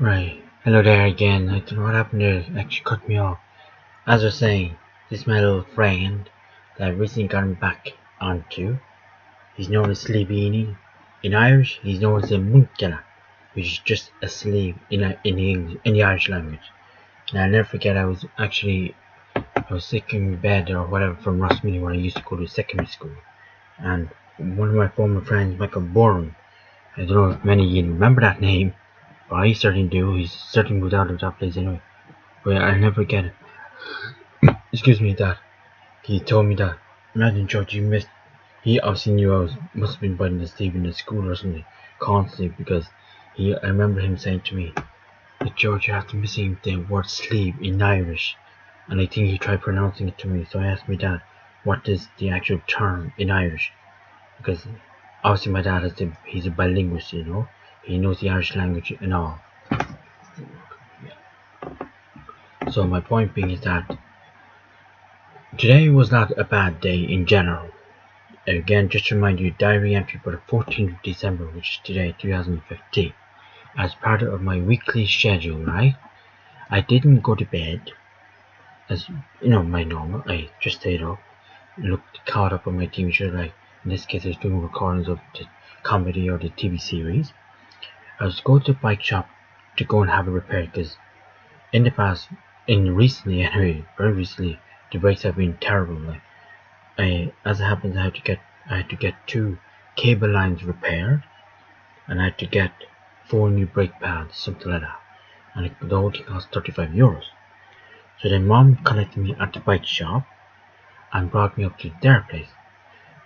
Right. Hello there again. I don't know what happened there. It actually cut me off. As I was saying, this is my little friend that I've recently gotten back onto. He's known as Sleepini. In Irish, he's known as a Munkela, which is just a slave in the Irish language. And I'll never forget I was sick in bed or whatever from Rosmini when I used to go to secondary school. And one of my former friends, Michael Bourne, I don't know if many of you remember that name, but I certainly do. He's certainly moved out of that place anyway. But I'll never forget it. Excuse me, that he told me that. Imagine, George, you missed. He obviously knew must have been biting the Steve in the school or something constantly because I remember him saying to me that George, you have to missing the word sleep in Irish, and I think he tried pronouncing it to me. So I asked my dad, what is the actual term in Irish? Because obviously my dad he's a bilingualist, he knows the Irish language and all. So my point being is that today was not a bad day in general. Again, just to remind you, diary entry for the 14th of December, which is today, 2015. As part of my weekly schedule, right? I didn't go to bed, as my normal. I just stayed up, caught up on my TV show. Like in this case, I was doing recordings of the comedy or the TV series. I was going to the bike shop to go and have it repaired because in the past, recently anyway, very recently, the brakes have been terrible. Like as it happens, I had to get two cable lines repaired, and I had to get 4 new brake pads, something like that, and the whole thing cost €35. So then mom collected me at the bike shop and brought me up to their place,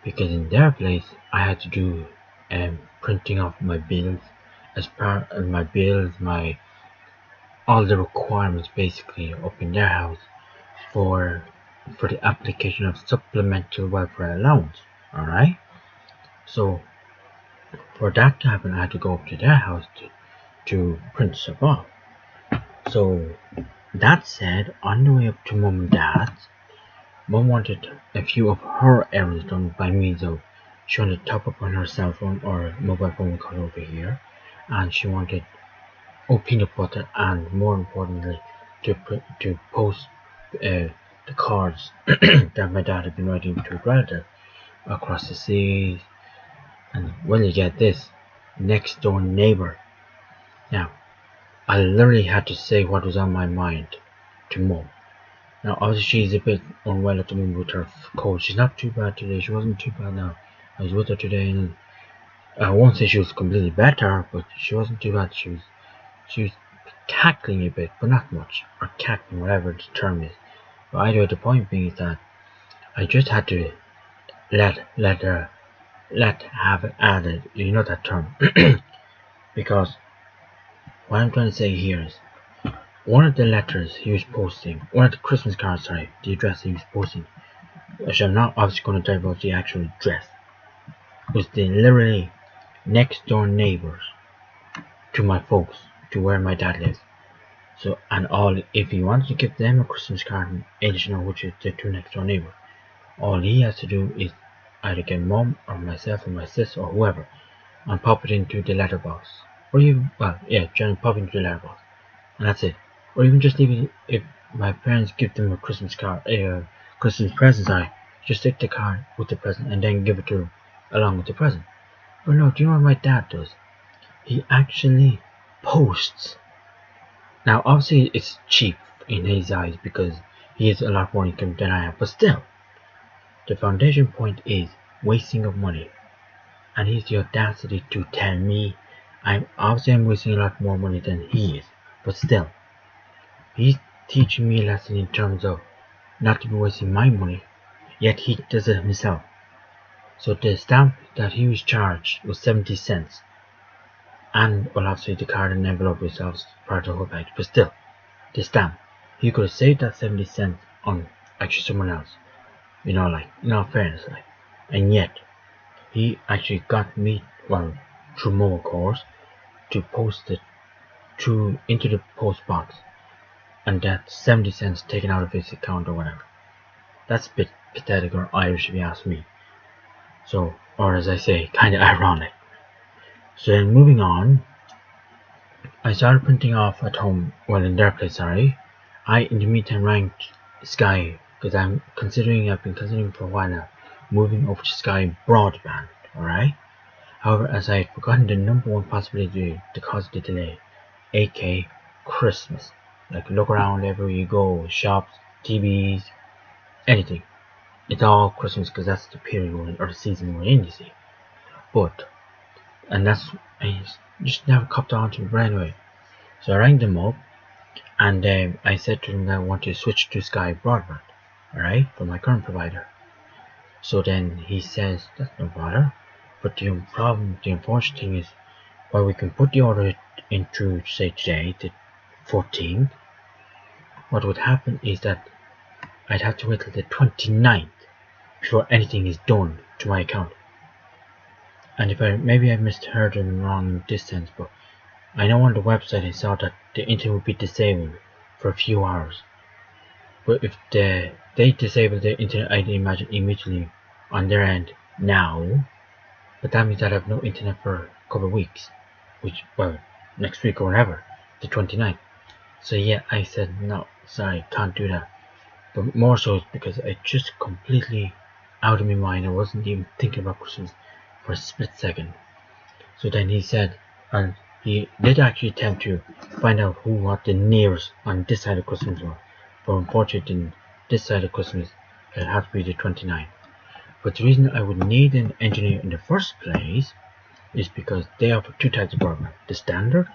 because in their place I had to do printing off my bills, as part of my bills, my all the requirements basically up in their house for the application of supplemental welfare allowance. Alright? So for that to happen, I had to go up to their house to print stuff off. So that said, on the way up to mom and dad's, mom wanted a few of her errands done by means of she wanted to top up on her cell phone or mobile phone we call over here, and she wanted peanut butter, and more importantly to post the cards that my dad had been writing to a relative across the seas. And when you get this, next door neighbor. Now, I literally had to say what was on my mind to mom. Now, obviously, she's a bit unwell at the moment with her cold. She's not too bad today. She wasn't too bad now. I was with her today, and I won't say she was completely better, but she wasn't too bad. She was cackling a bit, but not much, or cackling, whatever the term is. But either way, the point being is that I just had to let have it added. You know that term, because what I'm trying to say here is one of the letters he was posting, one of the Christmas cards, sorry, the address he was posting, which I'm not obviously going to divulge the actual address, was the literally next door neighbors to my folks, to where my dad lives. So, and all, if he wanted to give them a Christmas card, additional, which is the two next door neighbors, all he has to do is either get mom or myself or my sister or whoever, and pop it into the letterbox. Or even, generally pop it into the letterbox, and that's it. Or even just leave it, if my parents give them a Christmas card, Christmas present, just stick the card with the present and then give it to her along with the present. But no, do you know what my dad does? He actually posts. Now, obviously, it's cheap in his eyes because he has a lot more income than I have, but still, the foundation point is wasting of money. And he has the audacity to tell me I'm wasting a lot more money than he is, but still, he's teaching me a lesson in terms of not to be wasting my money, yet he does it himself. So the stamp that he was charged was 70 cents. And, well, obviously the card and envelope was part of the whole package, but still, the stamp. He could have saved that 70 cents on actually someone else. In all fairness, and yet, he actually got me, well, through Mo, of course, to post it into the post box, and that 70 cents taken out of his account or whatever. That's a bit pathetic or Irish if you ask me. So, or as I say, kinda ironic. So then moving on, I started printing off at home, well in their place, sorry. I in the meantime rang Sky, because I've been considering for a while now, moving over to Sky Broadband, alright? However, as I had forgotten the number one possibility to cause the delay, aka Christmas. Like look around everywhere you go, shops, TVs, anything. It's all Christmas because that's the period or the season we're in, you see. And I just never copped on to it right away. So I rang them up and I said to them that I want to switch to Sky Broadband, alright, from my current provider. So then he says, that's no bother, but the unfortunate thing is, while we can put the order into, say today, the 14th, what would happen is that I'd have to wait till the 29th before anything is done to my account. And maybe I misheard them wrong in this sense, but I know on the website I saw that the internet would be disabled for a few hours. But if they disable the internet, I'd imagine immediately on their end now, but that means I'd have no internet for a couple of weeks, next week or whatever, the 29th. So yeah, I said no, sorry, can't do that. But more so because I just completely out of my mind. I wasn't even thinking about Christmas for a split second. So then he said, and he did actually attempt to find out what the nearest on this side of Christmas was. But unfortunately, this side of Christmas, it had to be the 29th. But the reason I would need an engineer in the first place is because they offer two types of broadband. The standard,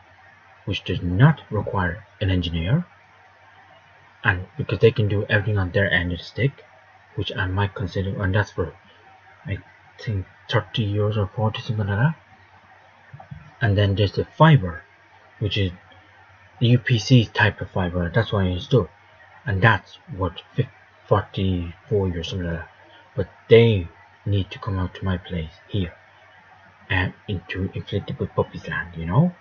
which does not require an engineer, and because they can do everything on their end of the stick, which I might consider, and that's for I think 30 euros or 40, something like that. And then there's the fiber, which is the UPC type of fiber. That's what I understood, and that's what 44 euros, something like that. But they need to come out to my place here and into Inflatable Puppies Land, you know.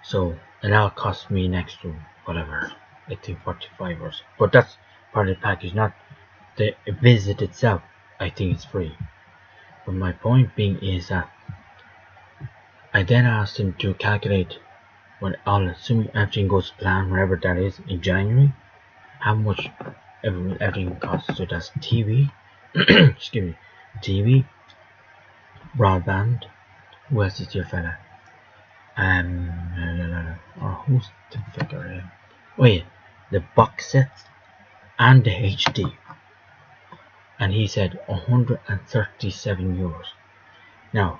So and that'll cost me next to whatever, I think 45 euros. But that's part of the package, not the visit itself. I think it's free. But my point being is that I then asked him to calculate, when I'll assume everything goes to plan, wherever that is in January, how much everything costs. So that's TV, excuse me, TV, broadband. Who else is your fella? Who's the figure? Oh yeah, the box sets and the HD. And he said 137 euros. Now,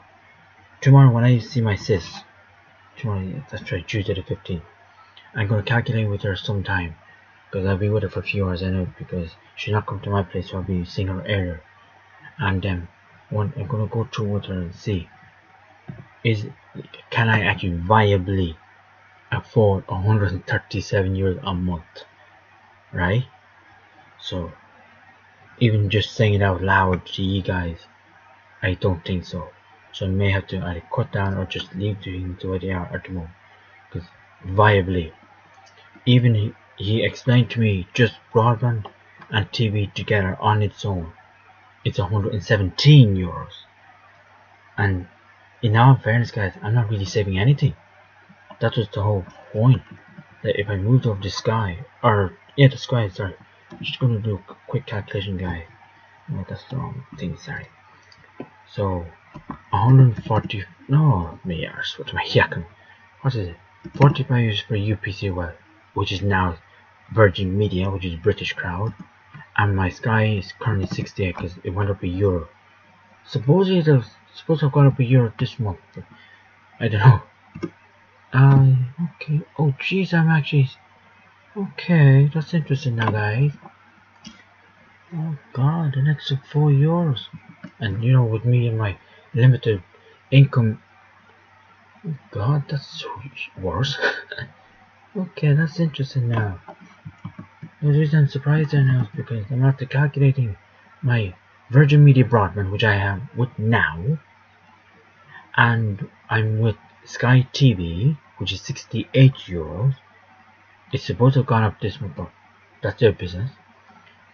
tomorrow when I see my sis, that's right, Tuesday the 15th, I'm going to calculate with her sometime, because I'll be with her for a few hours, I know, because she'll not come to my place, so I'll be seeing her earlier. And I'm going to go through with her and see, can I actually viably afford 137 euros a month, right? So, even just saying it out loud to you guys, I don't think so. So I may have to either cut down or just leave things the way they are at the moment. Because viably, even he explained to me just broadband and TV together on its own, it's 117 euros. And in all fairness, guys, I'm not really saving anything. That was the whole point. That if I moved over to Sky, the Sky, sorry. I'm just going to do a quick calculation, guys. No, that's the wrong thing, sorry. So 140, no, me arse, what am I yakking? What is it? 45 euros for UPC, which is now Virgin Media, which is British crowd, and my Sky is currently 68 because it went up a euro. Supposedly it was supposed to have gone up a euro this month, but I don't know. Okay. Oh jeez, I'm actually okay. That's interesting now, guys. Oh god, an extra 4 euros. And you know, with me and my limited income, oh god, that's so worse. Okay, that's interesting now. The reason I'm surprised there now is because I'm after calculating my Virgin Media broadband, which I have with now, and I'm with Sky TV, which is 68 euros. It's supposed to have gone up this month, but that's their business.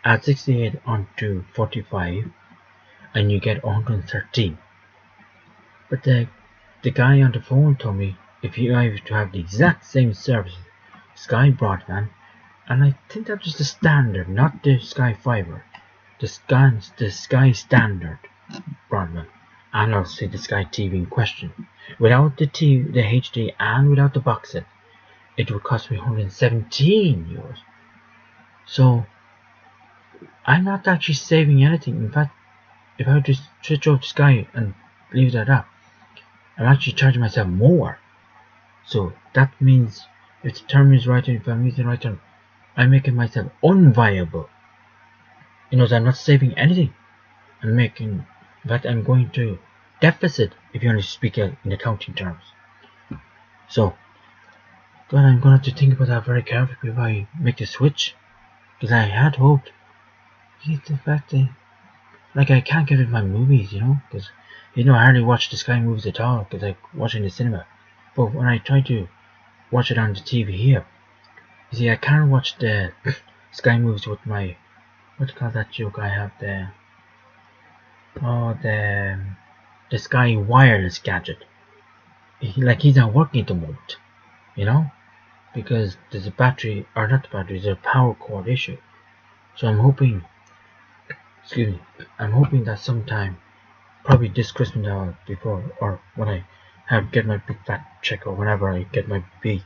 Add 68 onto 45, and you get 113. But the guy on the phone told me if you have to have the exact same service, Sky Broadband, and I think that was the standard, not the Sky Fiber, the Sky Standard Broadband, and also the Sky TV in question. Without the HD, and without the box set, it would cost me €117. So I'm not actually saving anything. In fact, if I were to switch off Sky and leave it at that, I'm actually charging myself more. So that means, if the term is right, and if I'm using the right term, I'm making myself unviable. I'm not saving anything. In fact, I'm going to deficit if you want to speak in accounting terms. So, God, I'm going to have to think about that very carefully if I make the switch. Because I had hoped, the fact that, I can't get rid of my movies, because, I hardly watch the Sky movies at all, because I watch in the cinema. But when I try to watch it on the TV here, you see, I can't watch the Sky movies with my, what do you call that joke I have there? Oh, the Sky wireless gadget. He's not working at the moment, because there's a battery, or not the battery, there's a power cord issue. So I'm hoping that sometime, probably this Christmas or before, or when I get my big fat check, or whenever I get my big,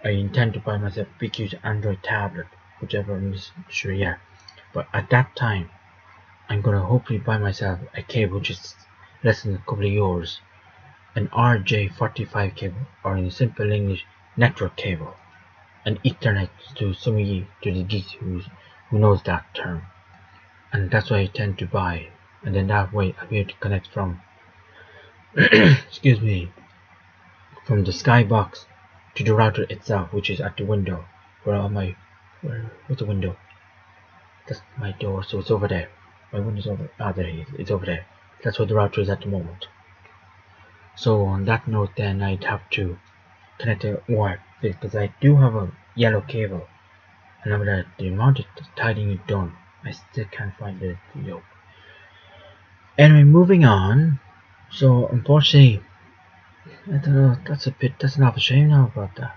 I intend to buy myself a big huge Android tablet, whichever I'm sure, yeah. But at that time, I'm gonna hopefully buy myself a cable which is less than a couple of euros, an RJ45 cable, or in simple English, network cable, an Ethernet to some of you, to the geeks who knows that term. And that's what I tend to buy, and then that way I'll be able to connect from excuse me, from the Skybox to the router itself, which is at the window, what's the window? That's my door, so it's over there. My window's over, there it is, it's over there. That's where the router is at the moment. So on that note then, I'd have to connect a wire, because I do have a yellow cable, and I'm gonna, the amount of tidying it done, I still can't find the yoke. Anyway, moving on. So unfortunately, I don't know, that's an awful shame now about that.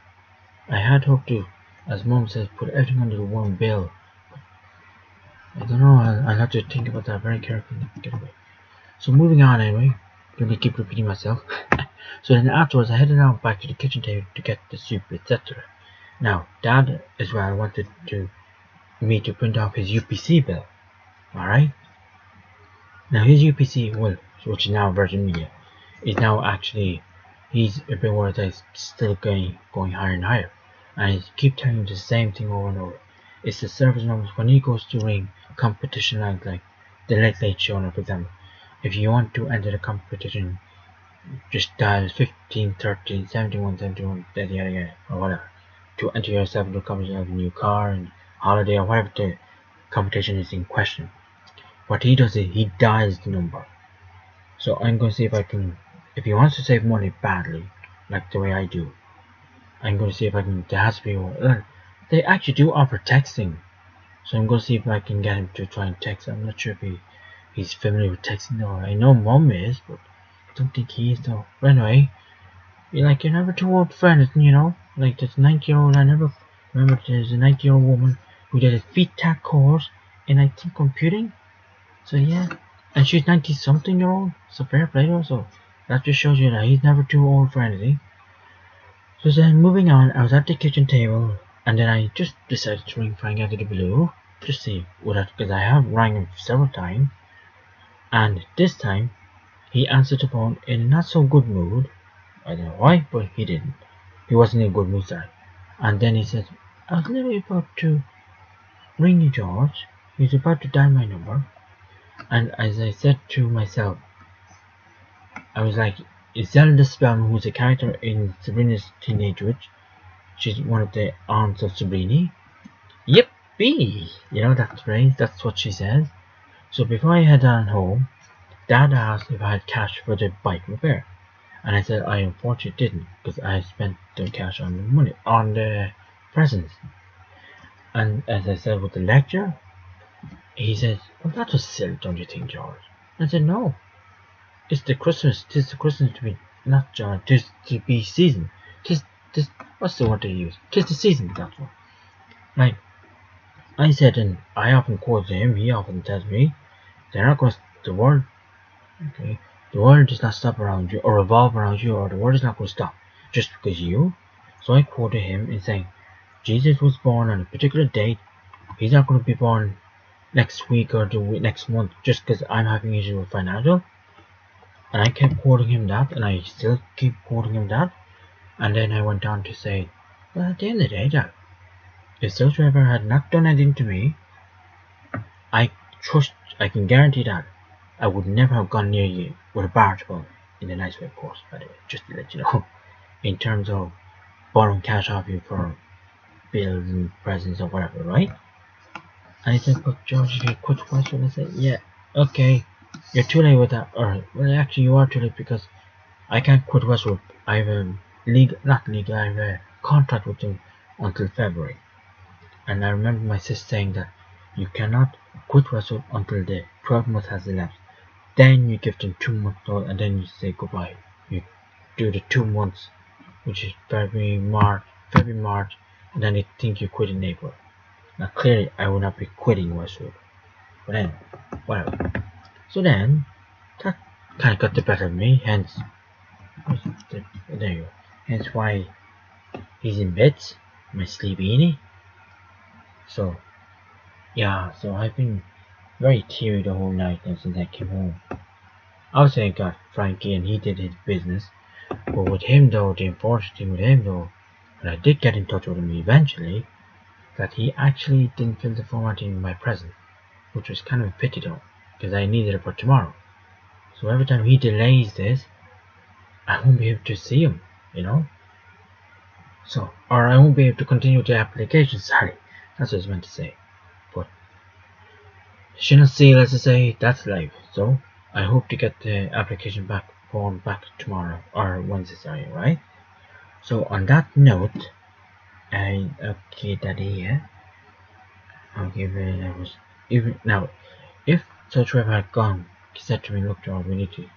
I had hoped to, as Mum says, put everything under the one bill. I don't know, I'll have to think about that very carefully. Get away. So moving on anyway, let me keep repeating myself. So then afterwards I headed out back to the kitchen table to get the soup, etc. Now, Dad as well wanted me to print off his UPC bill. Alright? Now his UPC, which is now Virgin Media, is now actually, he's a bit worried that it's still going higher and higher. And he keep telling him the same thing over and over. It's the service numbers when he goes to ring competition lines like the Late Show, for example. If you want to enter the competition, just dial 15, 13, 71, 71, yada, or whatever, to enter yourself into the competition of a new car and holiday or whatever the competition is in question. What he does is he dials the number. So I'm going to see if I can, if he wants to save money badly, like the way I do, I'm going to see if I can, there has to be, they actually do offer texting. So I'm going to see if I can get him to try and text. I'm not sure if he's familiar with texting though. I know Mum is, but I don't think he is though. But anyway, you're never too old for anything, Like this 90-year-old, I never remember there's a 90-year-old woman who did a FETAC course in, I think, computing. So yeah, and she's 90-something-year-old, so fair play to her. So that just shows you that he's never too old for anything. So then moving on, I was at the kitchen table, and then I just decided to ring Frank out of the blue, to see because I have rang him several times, and this time he answered the phone in a not so good mood. I don't know why, but he didn't. He wasn't in a good mood, sorry. And then he said, I was literally about to ring you, George. He was about to dial my number. And as I said to myself, I was like, is Zelda Spellman, who's a character in Sabrina's Teenage Witch? She's one of the aunts of Sabrina. Yippee! That phrase, that's what she says. So before I head on home, Dad asked if I had cash for the bike repair. And I said I unfortunately didn't, because I had spent the cash on the presents. And as I said with the lecture, he said, well, that was silly, don't you think, George? I said, no. It's the Christmas to be, not George, tis to be season. this, what's the word to use? 'Tis the season, that's what. Like, I said, and I often quote him, he often tells me, they're not going to, the world, okay, the world does not stop around you, or revolve around you, or the world is not going to stop just because you. So I quoted him in saying, Jesus was born on a particular date, he's not going to be born next week or the next month just because I'm having issues with financial. And I kept quoting him that, and I still keep quoting him that. And then I went on to say, well, at the end of the day, Jack, if Sir Trevor had not done anything to me, I can guarantee that I would never have gone near you with a barge pole, in a nice way, of course, by the way, just to let you know, in terms of borrowing cash off you for bills and presents or whatever, right? And he said, but George, if you quit Westwood, I said, yeah, okay, you're too late with that, or, well, actually you are too late because I can't quit Westwood. I have a I have a contract with them until February. And I remember my sister saying that you cannot quit Westwood until the 12 months has elapsed. Then you give them 2 months notice and then you say goodbye. You do the 2 months, which is February, March, and then they think you quit in April. Now clearly I will not be quitting Westwood. But anyway, whatever. So then, that kind of got the better of me, hence, there you go. Hence why he's in beds, my sleepy. So, yeah, so I've been very teary the whole night now since I came home. Obviously I got Frankie and he did his business, but with him though, the unfortunate thing with him though, and I did get in touch with him eventually, that he actually didn't fill the formatting in my present, which was kind of a pity though, because I needed it for tomorrow. So every time he delays this, I won't be able to see him, you know? So, or I won't be able to continue the application, sorry, that's what I was meant to say. But, shouldn't see, let's just say, that's life. So, I hope to get the application form back tomorrow, or Wednesday, sorry, right? So, on that note, okay, daddy, yeah? Okay, very, I was, even, now, if Social Web had gone, he said to me, look, George, we need to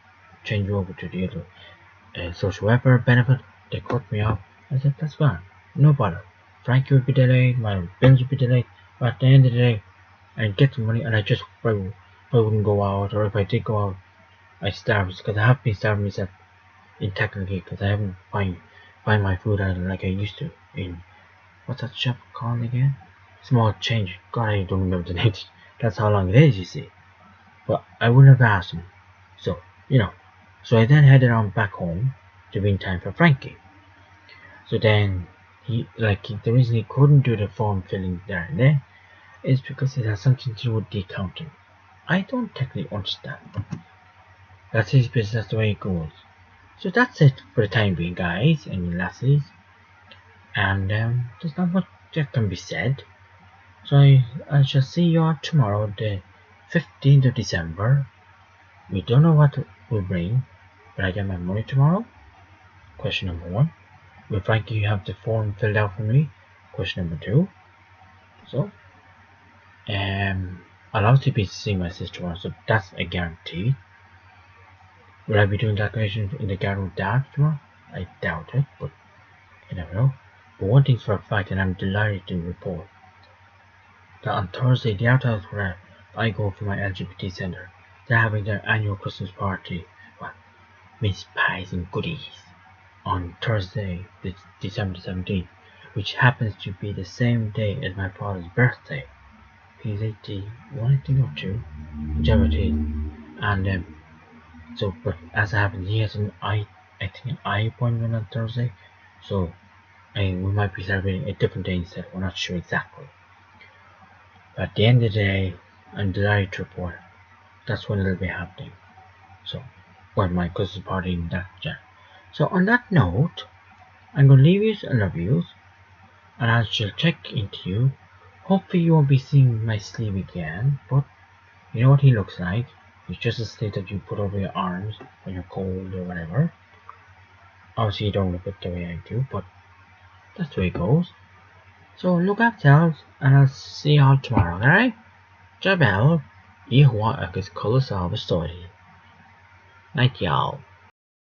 change you over to the other social welfare benefit, they cut me off. I said, that's fine, no bother. Frankie would be delayed, my bills would be delayed, but at the end of the day, I'd get the money and I just probably wouldn't go out, or if I did go out, I starve, because I have been starving myself in technically, because I haven't find my food out like I used to in, what's that shop called again? Small Change. God, I don't remember the name. That's how long it is, you see. But I wouldn't have asked him. So, you know. So I then headed on back home to be in time for Frankie. So then, the reason he couldn't do the form filling there and then is because it has something to do with the accounting. I don't technically understand. That's his business, that's the way it goes. So that's it for the time being, guys and lassies. And there's not much that can be said. So I shall see you all tomorrow, the 15th of December. We don't know what it will bring, but I get my money tomorrow? Question number 1. Will Frankie have the form filled out for me? Question number 2. So, I'll obviously be seeing my sister tomorrow, so that's a guarantee. Will I be doing decorations in the garden with Dad tomorrow? I doubt it, but you never know. But one thing's for a fact, and I'm delighted to report, that on Thursday, the outhouse where I go for my LGBT centre, they're having their annual Christmas party, mince pies and goodies, on Thursday, December 17th, which happens to be the same day as my father's birthday. He's 81, I think, or 2, whichever it is. And so, but as it happens, he has an eye appointment on Thursday, so we might be celebrating a different day instead. We're not sure exactly. But at the end of the day, I'm delighted to report that's when it'll be happening. So, well, my Christmas party in that Jan. So on that note, I'm gonna leave you. I love you, and I shall check into you. Hopefully you won't be seeing my sleeve again, but you know what he looks like. It's just a sleeve that you put over your arms when you're cold or whatever. Obviously you don't look it the way I do, but that's the way it goes. So look after yourselves, and I'll see you all tomorrow, alright? Jabel, Ihwa agus Colossal Story. Night, y'all.